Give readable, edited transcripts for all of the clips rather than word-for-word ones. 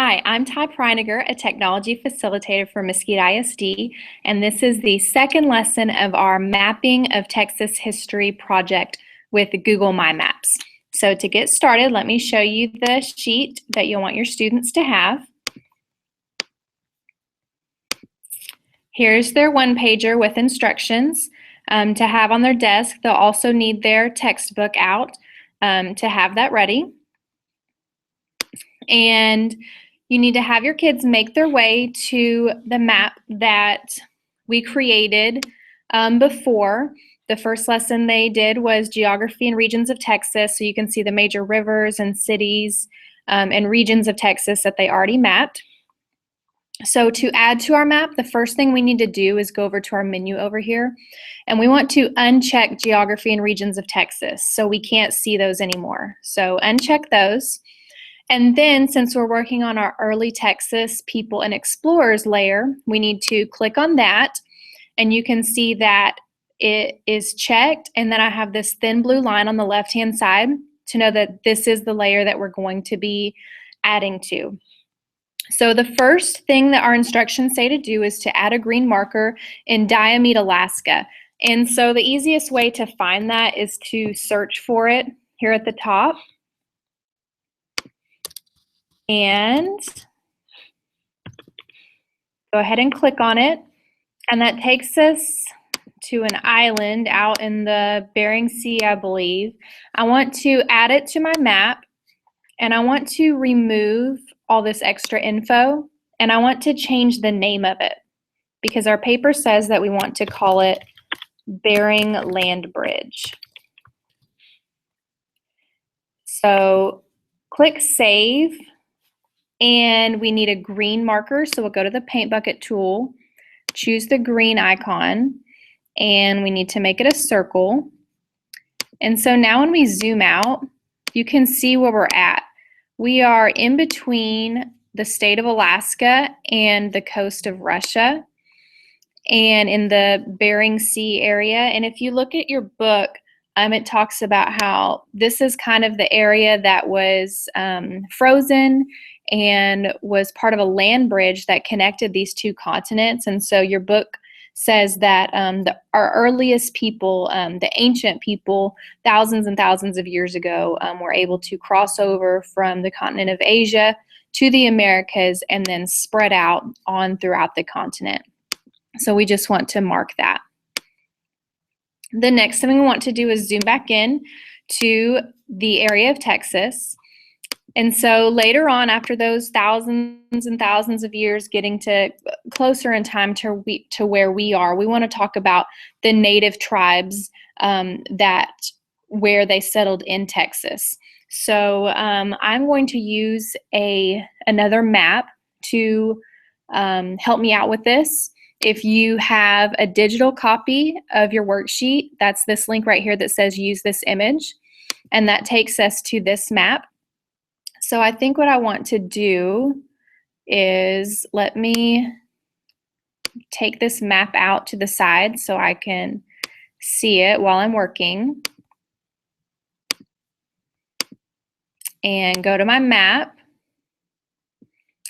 Hi, I'm Todd Preiniger, a technology facilitator for Mesquite ISD, and this is the second lesson of our Mapping of Texas History project with Google My Maps. So to get started, let me show you the sheet that you'll want your students to have. Here's their one-pager with instructions to have on their desk. They'll also need their textbook out to have that ready. And you need to have your kids make their way to the map that we created before. The first lesson they did was Geography and Regions of Texas, so you can see the major rivers and cities and regions of Texas that they already mapped. So to add to our map, the first thing we need to do is go over to our menu over here, and we want to uncheck Geography and Regions of Texas, so we can't see those anymore. So uncheck those. And then, since we're working on our early Texas people and explorers layer, we need to click on that, and you can see that it is checked, and then I have this thin blue line on the left-hand side to know that this is the layer that we're going to be adding to. So the first thing that our instructions say to do is to add a green marker in Diomede, Alaska. And so the easiest way to find that is to search for it here at the top. And go ahead and click on it, and that takes us to an island out in the Bering Sea, I believe. I want to add it to my map, and I want to remove all this extra info, and I want to change the name of it because our paper says that we want to call it Bering Land Bridge. So click Save. And we need a green marker, so we'll go to the paint bucket tool, choose the green icon, and we need to make it a circle. And so now when we zoom out, you can see where we're at. We are in between the state of Alaska and the coast of Russia and in the Bering Sea area. And if you look at your book, it talks about how this is kind of the area that was frozen and was part of a land bridge that connected these two continents. And so your book says that our earliest people, the ancient people, thousands and thousands of years ago, were able to cross over from the continent of Asia to the Americas and then spread out on throughout the continent. So we just want to mark that. The next thing we want to do is zoom back in to the area of Texas. And so later on, after those thousands and thousands of years getting to closer in time to where we are, we want to talk about the native tribes where they settled in Texas. So I'm going to use another map to help me out with this. If you have a digital copy of your worksheet, that's this link right here that says use this image, and that takes us to this map. So I think what I want to do is let me take this map out to the side so I can see it while I'm working. And go to my map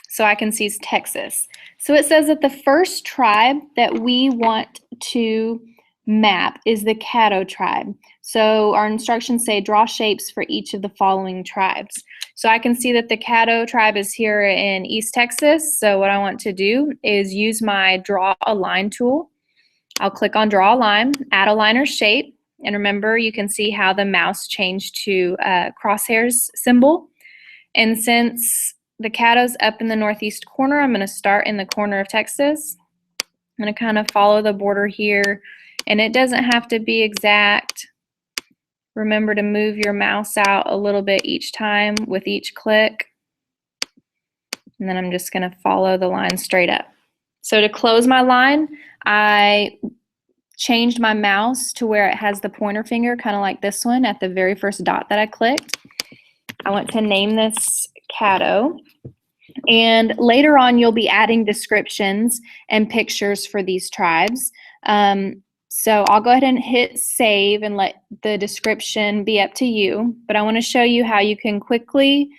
so I can see Texas. So it says that the first tribe that we want to map is the Caddo tribe. So our instructions say draw shapes for each of the following tribes. So I can see that the Caddo tribe is here in East Texas. So what I want to do is use my draw a line tool. I'll click on draw a line, add a line or shape. And remember, you can see how the mouse changed to crosshairs symbol. And since the Caddo's up in the northeast corner, I'm going to start in the corner of Texas. I'm going to kind of follow the border here, and it doesn't have to be exact. Remember to move your mouse out a little bit each time with each click. And then I'm just going to follow the line straight up. So to close my line, I changed my mouse to where it has the pointer finger, kind of like this one at the very first dot that I clicked. I want to name this Caddo. And later on, you'll be adding descriptions and pictures for these tribes. So I'll go ahead and hit save and let the description be up to you. But I want to show you how you can quickly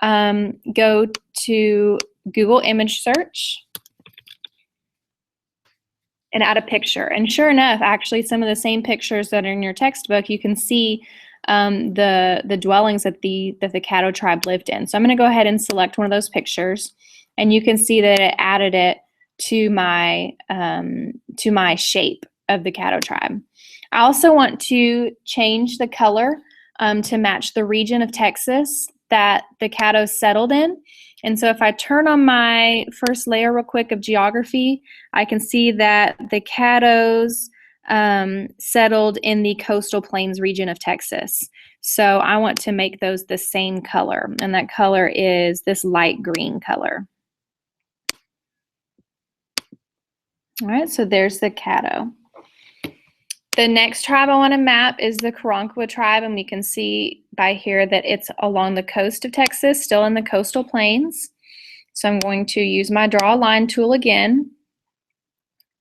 go to Google image search and add a picture. And sure enough, actually some of the same pictures that are in your textbook, you can see the dwellings that the Caddo tribe lived in. So I'm going to go ahead and select one of those pictures, and you can see that it added it to my shape of the Caddo tribe. I also want to change the color to match the region of Texas that the Caddos settled in. And so if I turn on my first layer real quick of geography, I can see that the Caddos settled in the coastal plains region of Texas. So I want to make those the same color, and that color is this light green color. All right, so there's the Caddo. The next tribe I want to map is the Karankawa tribe, and we can see by here that it's along the coast of Texas, still in the coastal plains. So I'm going to use my draw a line tool again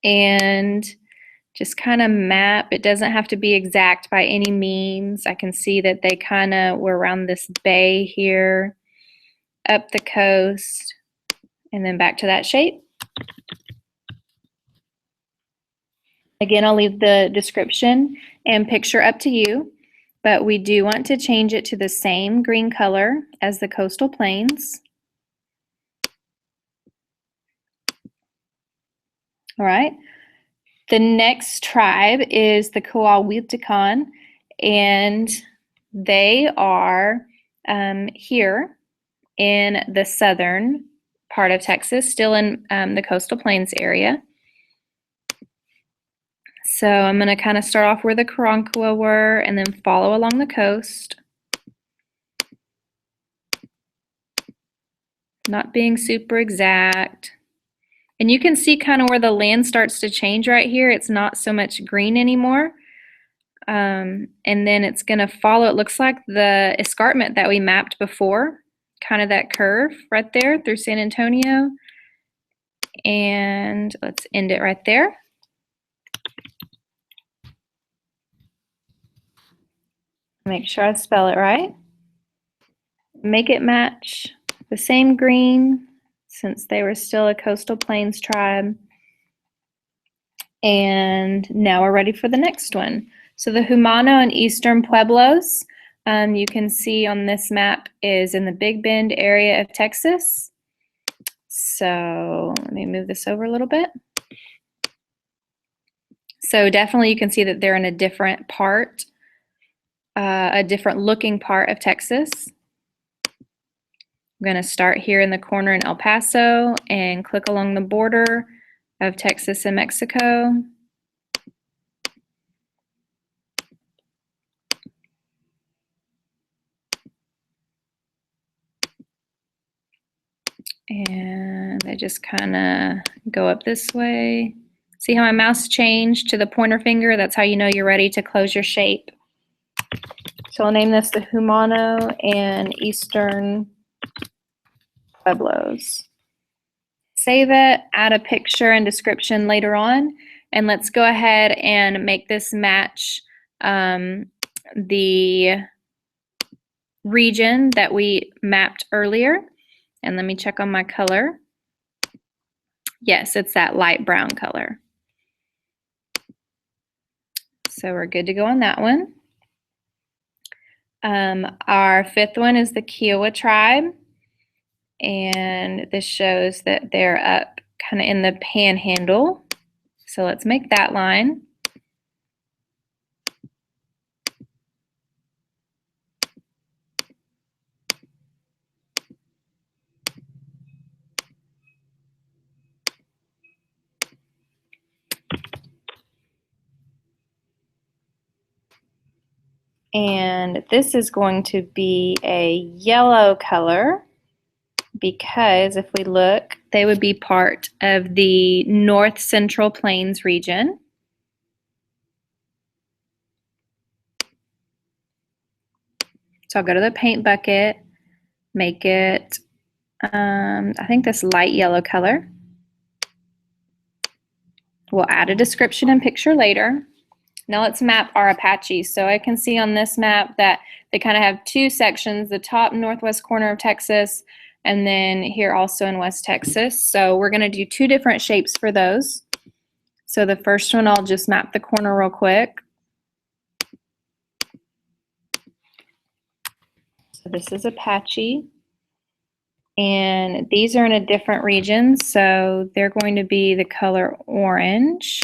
and just kind of map. It doesn't have to be exact by any means. I can see that they kind of were around this bay here, up the coast, and then back to that shape. Again, I'll leave the description and picture up to you, but we do want to change it to the same green color as the coastal plains. All right. The next tribe is the Coahuiltecan, and they are here in the southern part of Texas, still in the coastal plains area. So I'm going to kind of start off where the Karankawa were and then follow along the coast. Not being super exact. And you can see kind of where the land starts to change right here. It's not so much green anymore. And then it's going to follow, it looks like the escarpment that we mapped before, kind of that curve right there through San Antonio. And let's end it right there. Make sure I spell it right. Make it match the same green since they were still a coastal plains tribe. And now we're ready for the next one. So the Jumano and Eastern Pueblos, you can see on this map, is in the Big Bend area of Texas. So let me move this over a little bit. So definitely you can see that they're in a different part, a different looking part of Texas. I'm going to start here in the corner in El Paso and click along the border of Texas and Mexico. And I just kind of go up this way. See how my mouse changed to the pointer finger? That's how you know you're ready to close your shape. So I'll name this the Jumano and Eastern Pueblos. Save it, add a picture and description later on, and let's go ahead and make this match the region that we mapped earlier. And let me check on my color. Yes, it's that light brown color. So we're good to go on that one. Our fifth one is the Kiowa tribe. And this shows that they're up kind of in the panhandle. So let's make that line. And this is going to be a yellow color because if we look, they would be part of the North Central Plains region. So I'll go to the paint bucket, make it, I think this light yellow color. We'll add a description and picture later. Now let's map our Apaches. So I can see on this map that they kind of have two sections, the top northwest corner of Texas, and then here also in West Texas. So we're going to do two different shapes for those. So the first one, I'll just map the corner real quick. So this is Apache. And these are in a different region, so they're going to be the color orange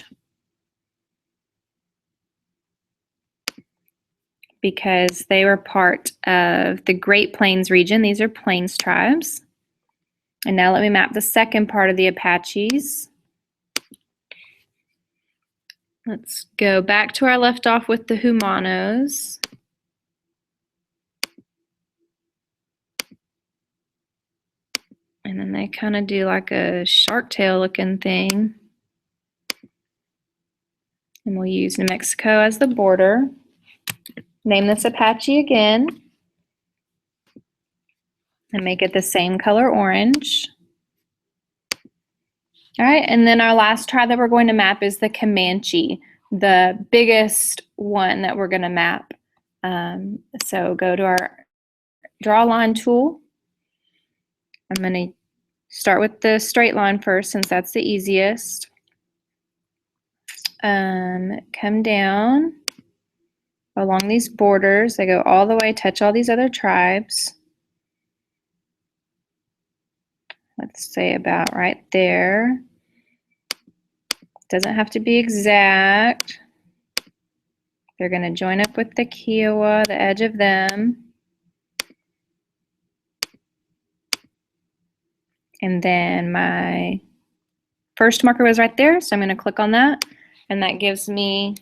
because they were part of the Great Plains region. These are Plains tribes. And now let me map the second part of the Apaches. Let's go back to our left off with the Humanos. And then they kind of do like a shark tail looking thing. And we'll use New Mexico as the border. Name this Apache again. And make it the same color orange. All right, and then our last tribe that we're going to map is the Comanche, the biggest one that we're going to map. So go to our draw line tool. I'm going to start with the straight line first since that's the easiest. Come down along these borders. They go all the way, touch all these other tribes. Let's say about right there. Doesn't have to be exact. They're going to join up with the Kiowa, the edge of them. And then my first marker was right there, so I'm going to click on that. And that gives me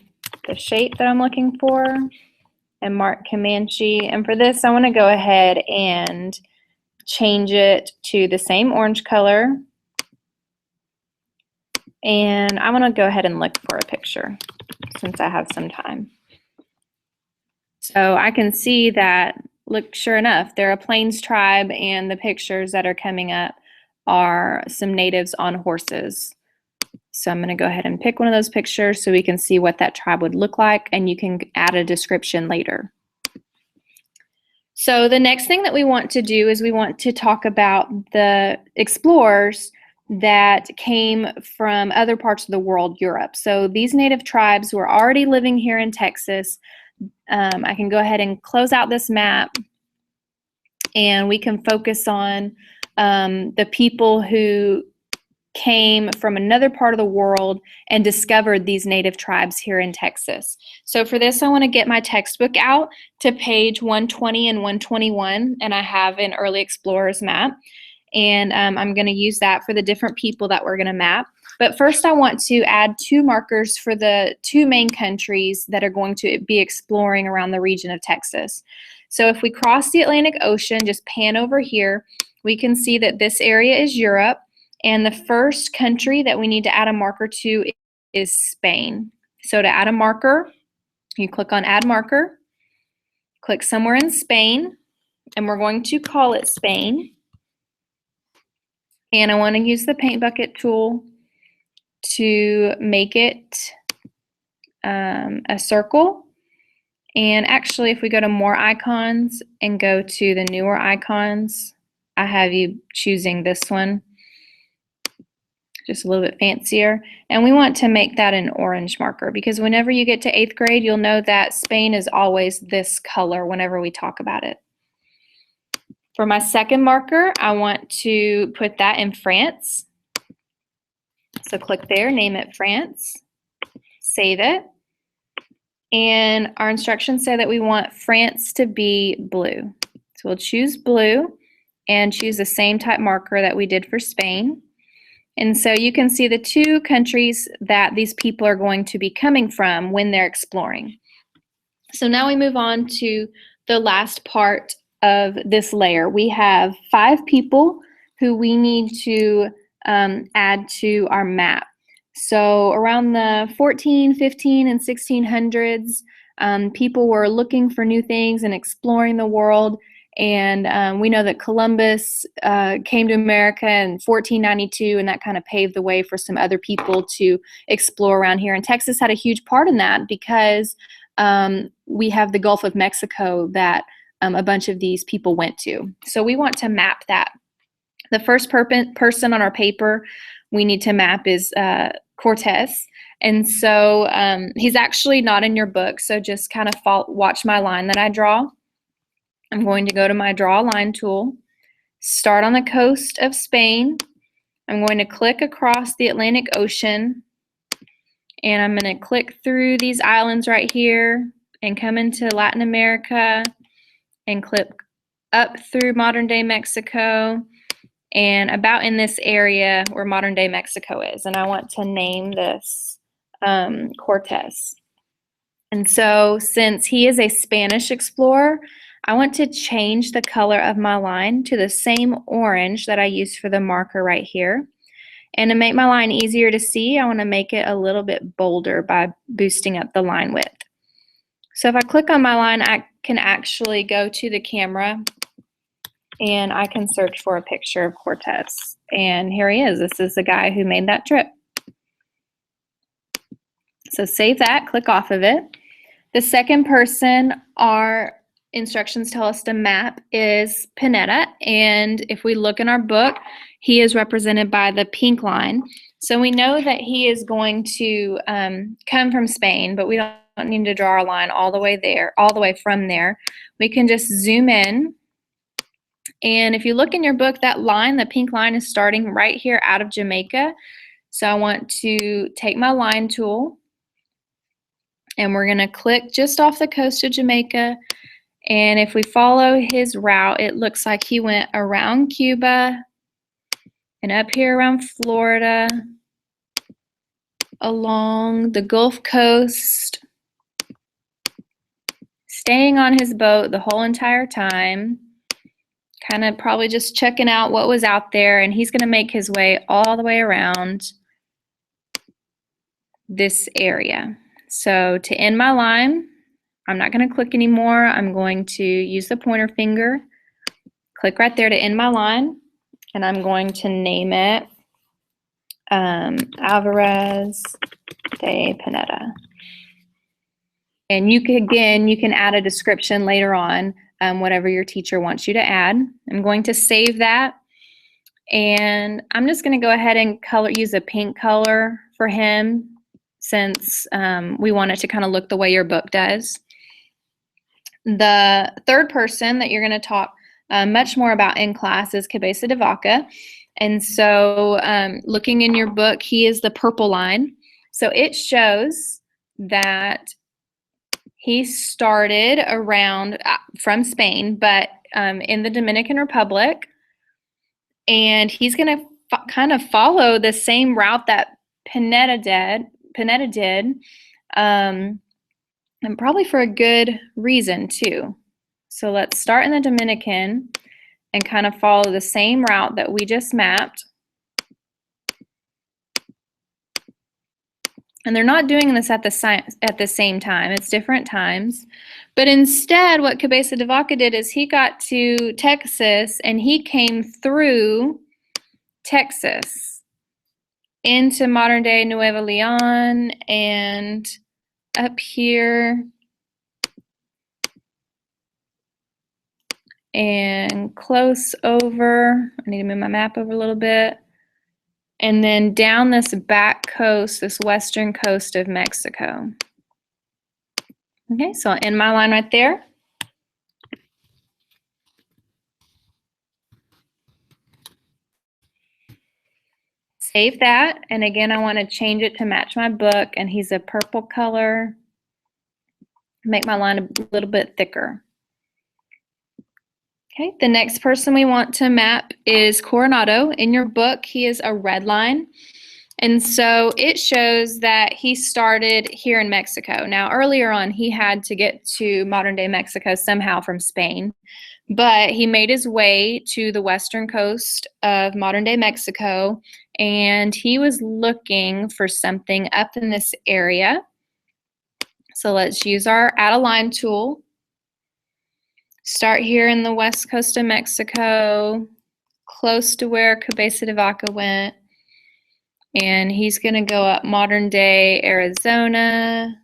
the shape that I'm looking for. And mark Comanche. And for this, I want to go ahead and change it to the same orange color. And I'm going to go ahead and look for a picture since I have some time. So I can see that, look, sure enough, they're a Plains tribe, and the pictures that are coming up are some natives on horses. So I'm going to go ahead and pick one of those pictures so we can see what that tribe would look like, and you can add a description later. So the next thing that we want to do is we want to talk about the explorers that came from other parts of the world, Europe. So these native tribes were already living here in Texas. I can go ahead and close out this map, and we can focus on the people who came from another part of the world and discovered these native tribes here in Texas. So for this, I want to get my textbook out to page 120 and 121, and I have an early explorers map. And I'm going to use that for the different people that we're going to map. But first, I want to add two markers for the two main countries that are going to be exploring around the region of Texas. So if we cross the Atlantic Ocean, just pan over here, we can see that this area is Europe. And the first country that we need to add a marker to is Spain. So to add a marker, you click on Add Marker, click somewhere in Spain, and we're going to call it Spain. And I want to use the paint bucket tool to make it a circle. And actually, if we go to More Icons and go to the Newer Icons, I have you choosing this one, just a little bit fancier. And we want to make that an orange marker because whenever you get to 8th grade, you'll know that Spain is always this color whenever we talk about it. For my second marker, I want to put that in France. So click there, name it France, save it. And our instructions say that we want France to be blue. So we'll choose blue and choose the same type marker that we did for Spain. And so you can see the two countries that these people are going to be coming from when they're exploring. So now we move on to the last part of this layer. We have 5 people who we need to add to our map. So around the 14, 15, and 1600s, people were looking for new things and exploring the world. And we know that Columbus came to America in 1492, and that kind of paved the way for some other people to explore around here. And Texas had a huge part in that because we have the Gulf of Mexico that a bunch of these people went to. So we want to map that. The first person on our paper we need to map is Cortez. And so he's actually not in your book, so just kind of watch my line that I draw. I'm going to go to my Draw Line tool, start on the coast of Spain. I'm going to click across the Atlantic Ocean, and I'm going to click through these islands right here and come into Latin America and click up through modern-day Mexico and about in this area where modern-day Mexico is. And I want to name this Cortez. And so since he is a Spanish explorer, I want to change the color of my line to the same orange that I used for the marker right here. And to make my line easier to see, I want to make it a little bit bolder by boosting up the line width. So if I click on my line, I can actually go to the camera and I can search for a picture of Cortez. And here he is. This is the guy who made that trip. So save that, click off of it. The second person our instructions tell us to map is Pineda, and if we look in our book, he is represented by the pink line. So we know that he is going to come from Spain, but we don't need to draw our line all the way there, all the way from there. We can just zoom in, and if you look in your book, that line, the pink line, is starting right here out of Jamaica. So I want to take my line tool, and we're going to click just off the coast of Jamaica. And if we follow his route, it looks like he went around Cuba and up here around Florida, along the Gulf Coast, staying on his boat the whole entire time, kind of probably just checking out what was out there, and he's going to make his way all the way around this area. So to end my line, I'm not going to click anymore. I'm going to use the pointer finger, click right there to end my line, and I'm going to name it Alvarez de Pineda. And you can add a description later on, whatever your teacher wants you to add. I'm going to save that, and I'm just going to go ahead and use a pink color for him since we want it to kind of look the way your book does. The third person that you're going to talk much more about in class is Cabeza de Vaca. And so looking in your book, he is the purple line. So it shows that he started around from Spain, but in the Dominican Republic. And he's going to kind of follow the same route that Pineda did. And probably for a good reason too. So let's start in the Dominican and kind of follow the same route that we just mapped. And they're not doing this at the same time. It's different times. But instead, what Cabeza de Vaca did is he got to Texas and he came through Texas into modern-day Nuevo Leon and up here and close over. I need to move my map over a little bit. And then down this back coast, this western coast of Mexico. Okay, so I'll end my line right there. Save that, and again, I want to change it to match my book, and he's a purple color. Make my line a little bit thicker. Okay, the next person we want to map is Coronado. In your book, he is a red line, and so it shows that he started here in Mexico. Now, earlier on, he had to get to modern-day Mexico somehow from Spain, but he made his way to the western coast of modern-day Mexico, and he was looking for something up in this area. So let's use our Add a Line tool. Start here in the west coast of Mexico, close to where Cabeza de Vaca went. And he's going to go up modern day Arizona,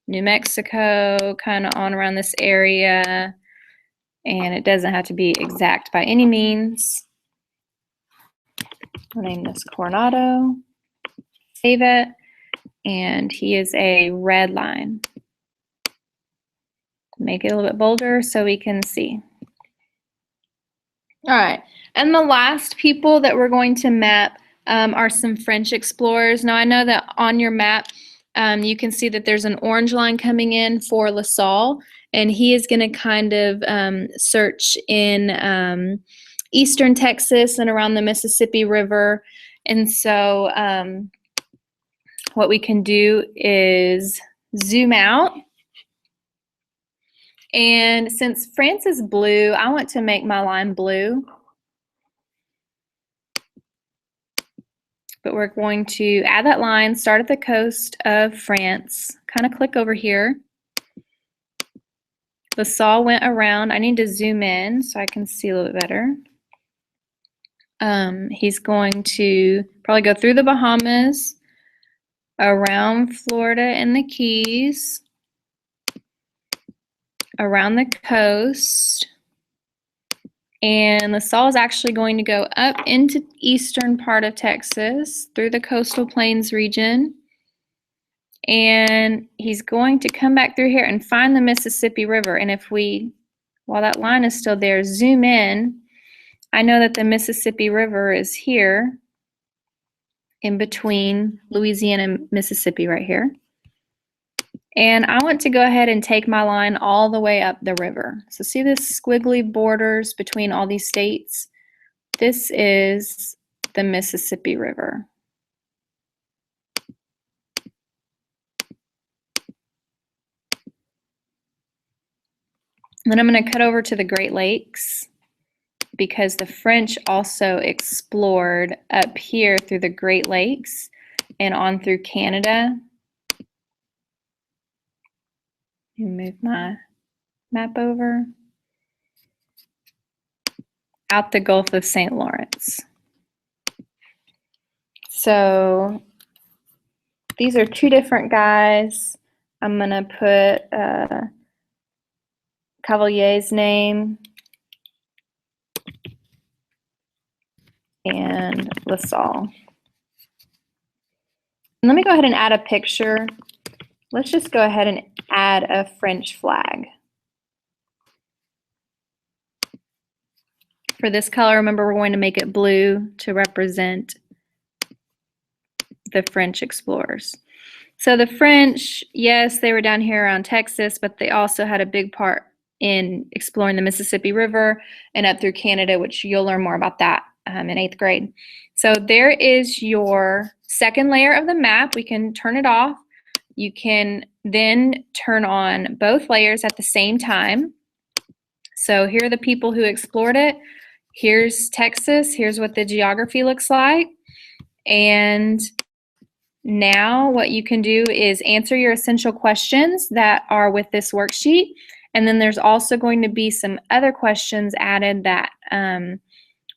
New Mexico, kind of on around this area. And it doesn't have to be exact by any means. I'll name this Coronado. Save it. And he is a red line. Make it a little bit bolder so we can see. All right. And the last people that we're going to map are some French explorers. Now, I know that on your map, you can see that there's an orange line coming in for La Salle, and he is going to kind of search in eastern Texas and around the Mississippi River. And so what we can do is zoom out. And since France is blue, I want to make my line blue. But we're going to add that line, start at the coast of France, kind of click over here. The saw went around. I need to zoom in so I can see a little bit better. He's going to probably go through the Bahamas, around Florida and the Keys, around the coast. And the saw is actually going to go up into eastern part of Texas through the coastal plains region. And he's going to come back through here and find the Mississippi River. And if we, while that line is still there, zoom in, I know that the Mississippi River is here in between Louisiana and Mississippi right here. And I want to go ahead and take my line all the way up the river. So see this squiggly borders between all these states? This is the Mississippi River. Then I'm going to cut over to the Great Lakes because the French also explored up here through the Great Lakes and on through Canada. Move my map over. Out the Gulf of St. Lawrence. So these are two different guys. I'm going to put Cavalier's name and La Salle. And let me go ahead and add a picture. Let's just go ahead and add a French flag. For this color, remember, we're going to make it blue to represent the French explorers. So the French, yes, they were down here around Texas, but they also had a big part in exploring the Mississippi River and up through Canada, which you'll learn more about that in 8th grade. So there is your second layer of the map. We can turn it off. You can then turn on both layers at the same time. So here are the people who explored it. Here's Texas. Here's what the geography looks like. And now what you can do is answer your essential questions that are with this worksheet. And then there's also going to be some other questions added that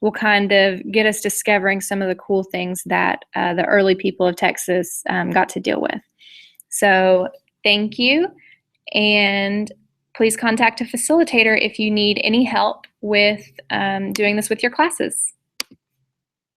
will kind of get us discovering some of the cool things that the early people of Texas got to deal with. So thank you, and please contact a facilitator if you need any help with doing this with your classes.